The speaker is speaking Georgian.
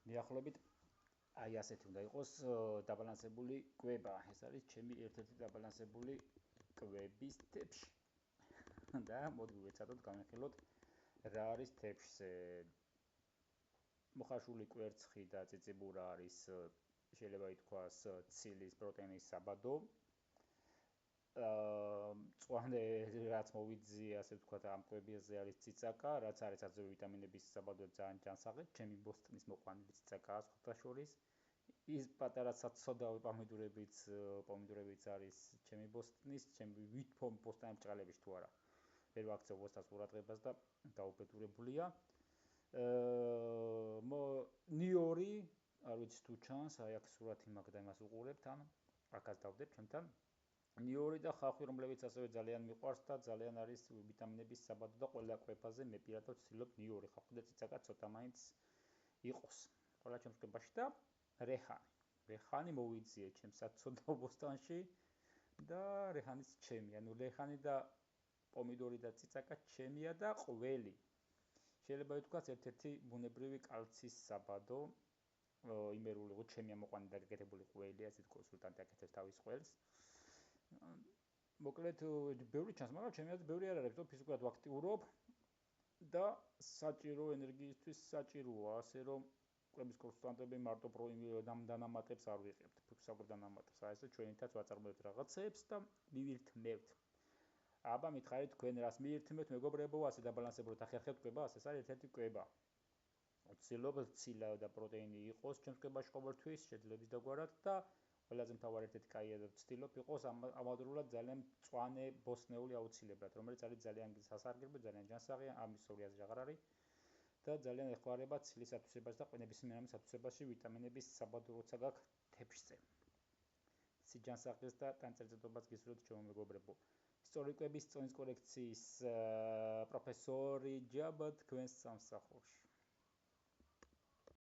მიახლოებით აი ასეთი უნდა იყოს დაბალანსებული კვება. ეს არის ჩემი ერთ-ერთი დაბალანსებული კვების თეფში. და მოდი ვეცადოთ განვიხილოთ რა არის თეფშზე. მოხარშული კვერცხი და წიწიბურა არის შეიძლება ითქვას ცილის პროტეინის საბადო. მწვანე რაც მოვიძიე ასე ვთქვათ ამ კვებებზე არის ციცაკა, რაც არის ასევე ვიტამინების საბადო ძალიან ჯანსაღი, ჩემი ბოსტნის მოყვანილი ციცაკაა სხვათა შორის. ის პატარა საცოდავი პომიდორებიც არის ჩემი ბოსტნის, ჩემი ვითფომ ბოსტნეა ბრჭყალების თუ არა. ვერ ვაქცევ ბოსტნას ყურადღებას და დაუბედურებულია. ნიორი, არ ვიცი თუ ჩანს, აი აქ სურათი მაქვს და იმას უყურებთ, ან აქაც დავდებ ჩემთან. ნიორი და ხახვი, რომლებიც ასევე ძალიან მიყვარს და ძალიან არის ვიტამინების საბადო და ყველა კვებაზე მე პირადად ვცდილობ ნიორი, ხახვი და ციცაკა ცოტა მაინც იყოს. ყველა ჩემს კვებაში და რეჰანი. რეჰანი მოვიძიე ჩემს საცოდავ ბოსტანში და რეჰანიც ჩემი, ანუ რეჰანი და პომიდორი და ციცაკა ჩემია და ყველი. შეიძლება ითქვას ერთ-ერთი ბუნებრივი კალციის საბადო, იმერული ჩემია მოყვანილი და გაკეთებული ყველი, ასეთ კონსულტანტი აკეთებს თავის ყველს. მოკლედ ბევრი ჩანს, მაგრამ ჩემი აზრით ბევრი არ არის, რომ ფიზიკურად ვაქტიურობ და საჭირო ენერგიისთვის საჭიროა, ასე რომ კვების კონსულტანტები მარტო დანამატებს არ ვიღებთ, ფიქსაბურ დანამატებს. აი ესე ჩვენითაც ვაწარმოებთ რაღაცებს და მივირთმევთ. აბა მითხარით თქვენ რას მიირთმევთ, მეგობრებო, ასე დაბალანსებულად ახერხებთ კვებას, ეს არის ერთ-ერთი კვება. ვცდილობ ცილა და პროტეინი იყოს ჩემს კვებაში ყოველთვის, შეძლების დაგვარად და ყველაზე მთავარი ერთ-ერთი კაია და ვცდილობ იყოს ამავდროულად ძალიან მწვანე ბოსტნეული აუცილებლად, რომელიც არის ძალიან სასარგებლო, ძალიან ჯანსაღი, ამის ორი აზრი აღარ არის და ძალიან ეხმარება ცილის ათვისებას და ნებისმიერ ამის ათვისებაში ვიტამინების საბადო როცა გაქვს თეფშზე. სიჯანსაღეს და ტანწერწედობას გისურვებთ ჩემო მეგობრებო. სწორი კვების წონის კორექციის პროფესორი ჯაბა თქვენს სამსახურში.